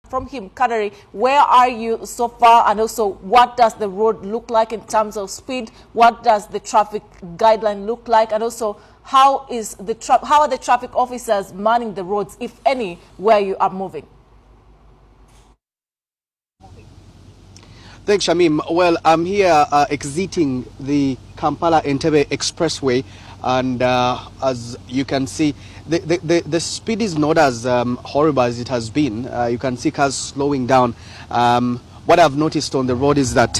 from him, Kadari, where are you so far, and also what does the road look like in terms of speed? What does the traffic guideline look like, and also how are the traffic officers manning the roads, if any, where you are moving? Thanks, Shamim. Well, I'm here exiting the Kampala-Entebbe Expressway, and as you can see, the speed is not as horrible as it has been. You can see cars slowing down. What I've noticed on the road is that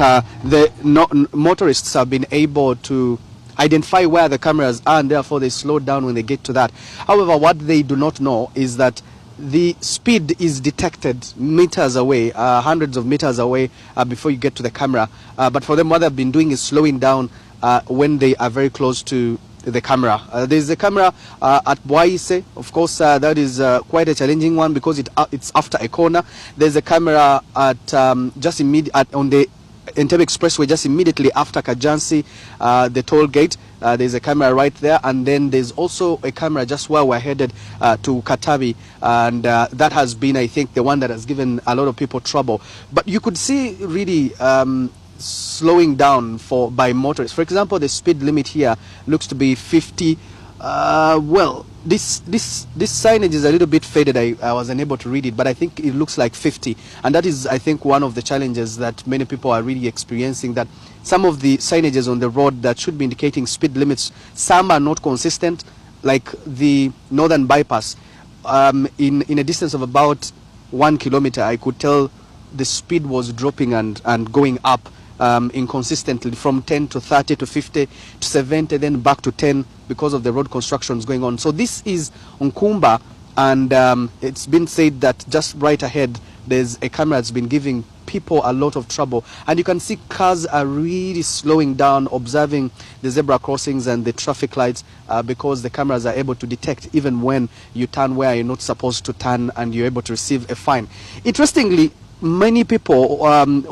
motorists have been able to identify where the cameras are, and therefore they slow down when they get to that. However, what they do not know is that the speed is detected meters away, hundreds of meters away before you get to the camera. But for them, what they've been doing is slowing down when they are very close to the camera. There's a camera at Bwaise. Of course, that is quite a challenging one because it's after a corner. There's a camera at just on the Entebbe Expressway, just immediately after Kajansi, the toll gate. There's a camera right there, and then there's also a camera just where we're headed to Katabi, and that has been, I think, the one that has given a lot of people trouble. But you could see really slowing down by motorists. For example, the speed limit here looks to be 50. Well, this signage is a little bit faded. I was unable to read it, but I think it looks like 50, and that is, I think, one of the challenges that many people are really experiencing, that some of the signages on the road that should be indicating speed limits, some are not consistent, like the Northern Bypass. In a distance of about 1 kilometer, I could tell the speed was dropping and going up inconsistently, from 10 to 30 to 50 to 70, then back to 10 because of the road constructions going on. So this is on Kumba, and it's been said that just right ahead there's a camera that's been giving people a lot of trouble, and you can see cars are really slowing down, observing the zebra crossings and the traffic lights because the cameras are able to detect even when you turn where you're not supposed to turn, and you're able to receive a fine. Interestingly, many people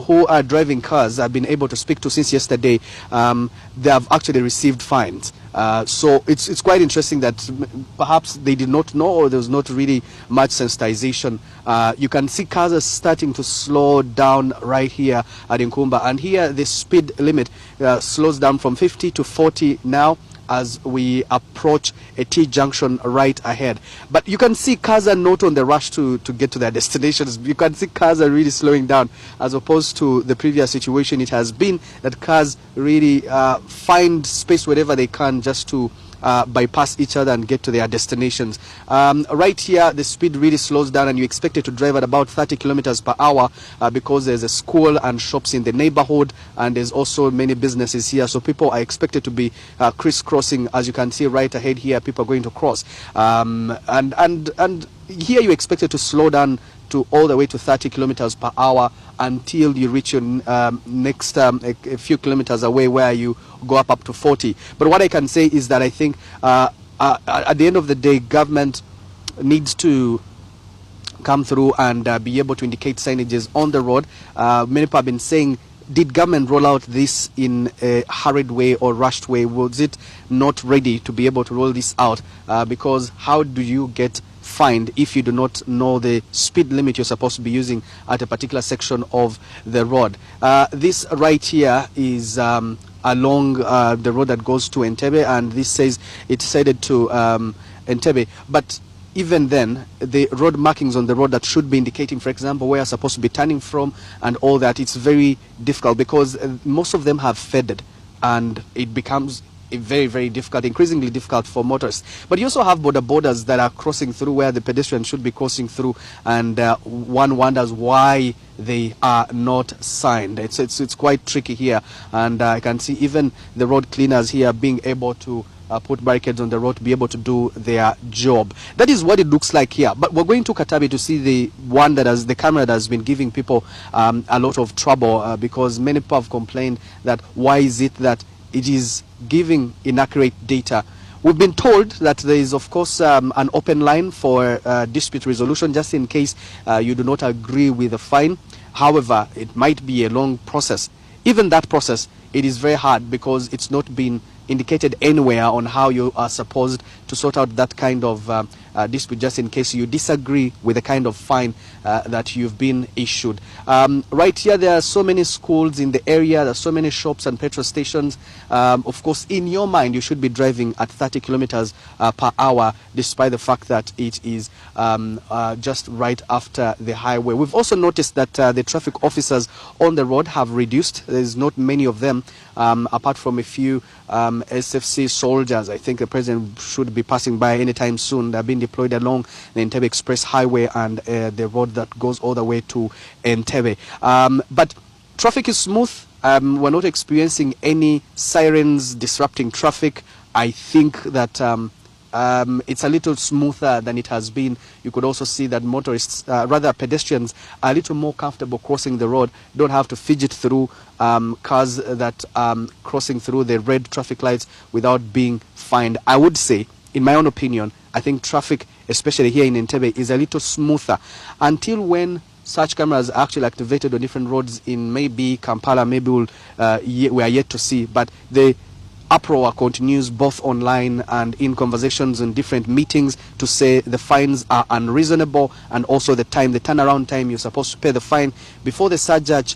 who are driving cars I've been able to speak to since yesterday, they have actually received fines. So it's quite interesting that perhaps they did not know, or there was not really much sensitization. You can see cars are starting to slow down right here at Nkumba, and here the speed limit slows down from 50 to 40 now, as we approach a T-junction right ahead. But you can see cars are not on the rush to get to their destinations. You can see cars are really slowing down, as opposed to the previous situation. It has been that cars really find space wherever they can just to bypass each other and get to their destinations. Right here, the speed really slows down, and you expect it to drive at about 30 kilometers per hour because there's a school and shops in the neighborhood, and there's also many businesses here. So people are expected to be crisscrossing, as you can see right ahead here. People are going to cross, and here you expect it to slow down to all the way to 30 kilometers per hour until you reach your next a few kilometers away, where you go up to 40. But what I can say is that I think at the end of the day, government needs to come through and be able to indicate signages on the road. Many people have been saying, did government roll out this in a hurried way or rushed way? Was it not ready to be able to roll this out? Because how do you get fined if you do not know the speed limit you're supposed to be using at a particular section of the road? This right here is along the road that goes to Entebbe, and this says it's headed to Entebbe. But even then, the road markings on the road that should be indicating, for example, where you're supposed to be turning from and all that, it's very difficult because most of them have faded, and it becomes very, very difficult, increasingly difficult for motorists. But you also have borders that are crossing through where the pedestrians should be crossing through, and one wonders why they are not signed. It's quite tricky here, and I can see even the road cleaners here being able to put barricades on the road to be able to do their job. That is what it looks like here. But we're going to Katabi to see the camera that has been giving people a lot of trouble because many people have complained that why is it that it is giving inaccurate data. We've been told that there is, of course, an open line for dispute resolution just in case you do not agree with the fine. However, it might be a long process. Even that process, it is very hard because it's not been indicated anywhere on how you are supposed to sort out that kind of dispute, just in case you disagree with the kind of fine that you've been issued. Right here, there are so many schools in the area, there are so many shops and petrol stations. Of course, in your mind, you should be driving at 30 kilometers per hour, despite the fact that it is just right after the highway. We've also noticed that the traffic officers on the road have reduced. There's not many of them, apart from a few SFC soldiers. I think the president should be passing by anytime soon. They're being deployed along the Entebbe Express Highway and the road that goes all the way to Entebbe. But traffic is smooth. We're not experiencing any sirens disrupting traffic. I think that it's a little smoother than it has been. You could also see that motorists, rather pedestrians, are a little more comfortable crossing the road, don't have to fidget through cars that crossing through the red traffic lights without being fined. I would say, in my own opinion, I think traffic, especially here in Entebbe, is a little smoother until when such cameras are actually activated on different roads in maybe Kampala. Maybe we are yet to see, but the uproar continues both online and in conversations and different meetings to say the fines are unreasonable, and also the turnaround time you're supposed to pay the fine before the surcharge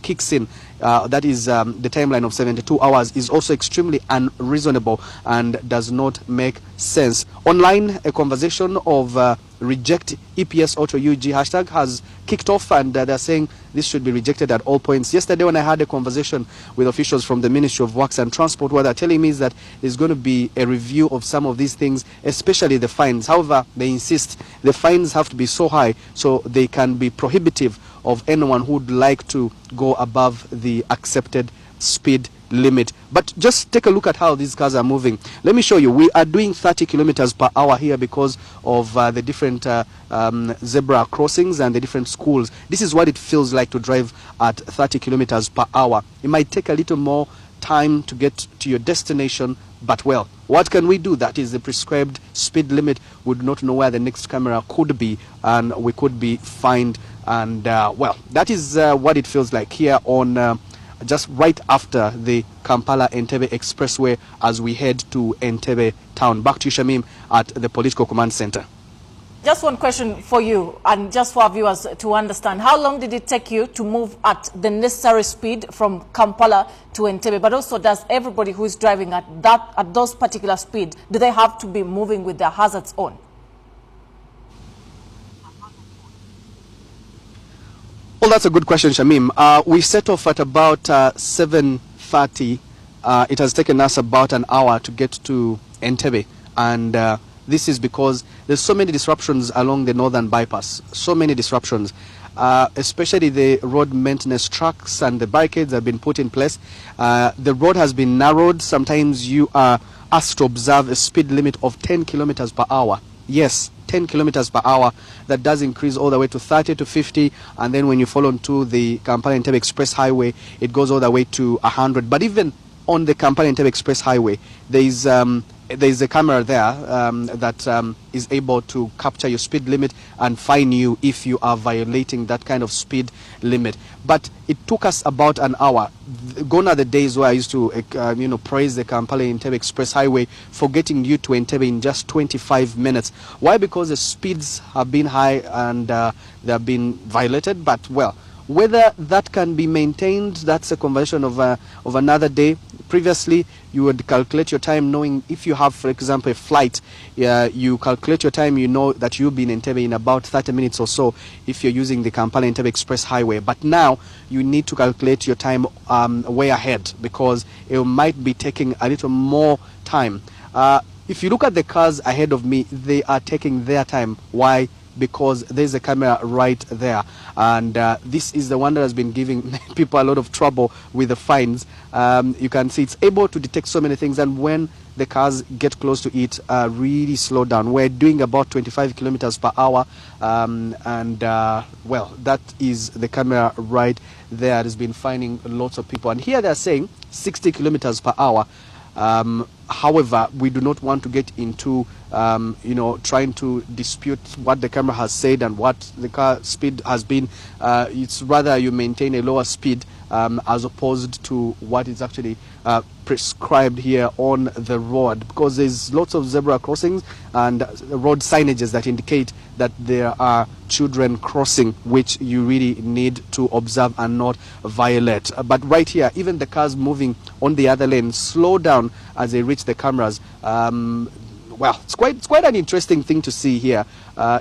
kicks in. That is the timeline of 72 hours is also extremely unreasonable and does not make sense. Online, a conversation of reject EPS Auto UG hashtag has kicked off, and they're saying this should be rejected at all points. Yesterday, when I had a conversation with officials from the Ministry of Works and Transport, what they're telling me is that there's going to be a review of some of these things, especially the fines. However, they insist the fines have to be so high so they can be prohibitive of anyone who would like to go above the accepted speed limit. But just take a look at how these cars are moving. Let me show you. We are doing 30 kilometers per hour here because of the different zebra crossings and the different schools. This is what it feels like to drive at 30 kilometers per hour. It might take a little more time to get to your destination, but well, what can we do? That is the prescribed speed limit. We do not know where the next camera could be, and we could be fined. And well, that is what it feels like here on just right after the Kampala-Entebbe Expressway as we head to Entebbe town. Back to you, Shamim, at the Political Command Center. Just one question for you, and just for our viewers to understand. How long did it take you to move at the necessary speed from Kampala to Entebbe? But also, does everybody who is driving at those particular speed, do they have to be moving with their hazards on? Well, that's a good question, Shamim. We set off at about 7:30. It has taken us about an hour to get to Entebbe, and this is because there's so many disruptions along the northern bypass. So many disruptions, especially the road maintenance trucks and the barricades have been put in place. The road has been narrowed. Sometimes you are asked to observe a speed limit of 10 kilometers per hour. Yes, 10 kilometers per hour. That does increase all the way to 30 to 50, and then when you fall onto the Kampala-Entebbe Express Highway, it goes all the way to 100. But even on the Kampala-Entebbe Express Highway, there is a camera there that is able to capture your speed limit and fine you if you are violating that kind of speed limit. But it took us about an hour. Gone are the days where I used to praise the Kampala-Entebbe Express Highway for getting you to Entebbe in just 25 minutes. Why? Because the speeds have been high and they have been violated. But well, whether that can be maintained, that's a conversation of another day. Previously, you would calculate your time knowing if you have, for example, a flight, you calculate your time, you know that you'll be in Entebbe in about 30 minutes or so if you're using the Kampala-Entebbe Express Highway. But now you need to calculate your time way ahead because it might be taking a little more time. If you look at the cars ahead of me, they are taking their time. Why? Because there's a camera right there, and this is the one that has been giving people a lot of trouble with the fines. You can see it's able to detect so many things, and when the cars get close to it, really slow down. We're doing about 25 kilometers per hour, well, that is the camera right there. It has been fining lots of people, and here they're saying 60 kilometers per hour. However, we do not want to get into trying to dispute what the camera has said and what the car speed has been. It's rather you maintain a lower speed as opposed to what is actually prescribed here on the road, because there's lots of zebra crossings and road signages that indicate that there are children crossing, which you really need to observe and not violate. But right here, even the cars moving on the other lane slow down as they reach the cameras. Well, it's quite an interesting thing to see here.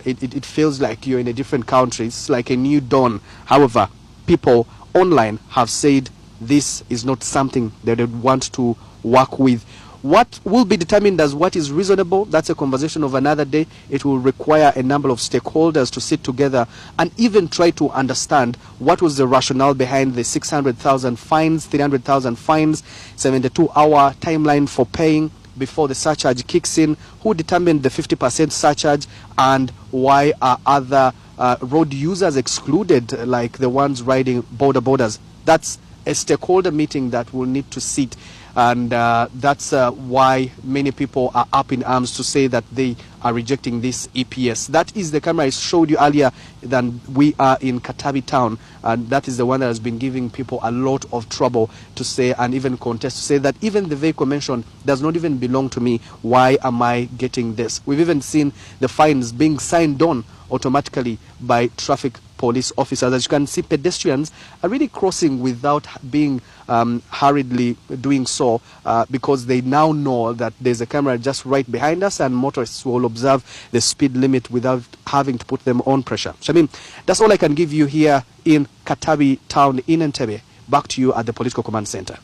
It feels like you're in a different country. It's like a new dawn. However, people online have said this is not something that they want to work with. What will be determined as what is reasonable, that's a conversation of another day. It will require a number of stakeholders to sit together and even try to understand what was the rationale behind the 600,000 fines, 300,000 fines, 72-hour timeline for paying before the surcharge kicks in, who determined the 50% surcharge, and why are other road users excluded, like the ones riding borders. That's a stakeholder meeting that will need to sit, and that's why many people are up in arms to say that they are rejecting this EPS. That is the camera I showed you earlier. Then we are in Katabi town, and that is the one that has been giving people a lot of trouble to say, and even contest to say that even the vehicle mentioned does not even belong to me. Why am I getting this? We've even seen the fines being signed on automatically by traffic police officers. As you can see, pedestrians are really crossing without being hurriedly doing so, because they now know that there's a camera just right behind us, and motorists will observe the speed limit without having to put them on pressure. Shamim, that's all I can give you here in Katabi town in Entebbe. Back to you at the Political Command Center.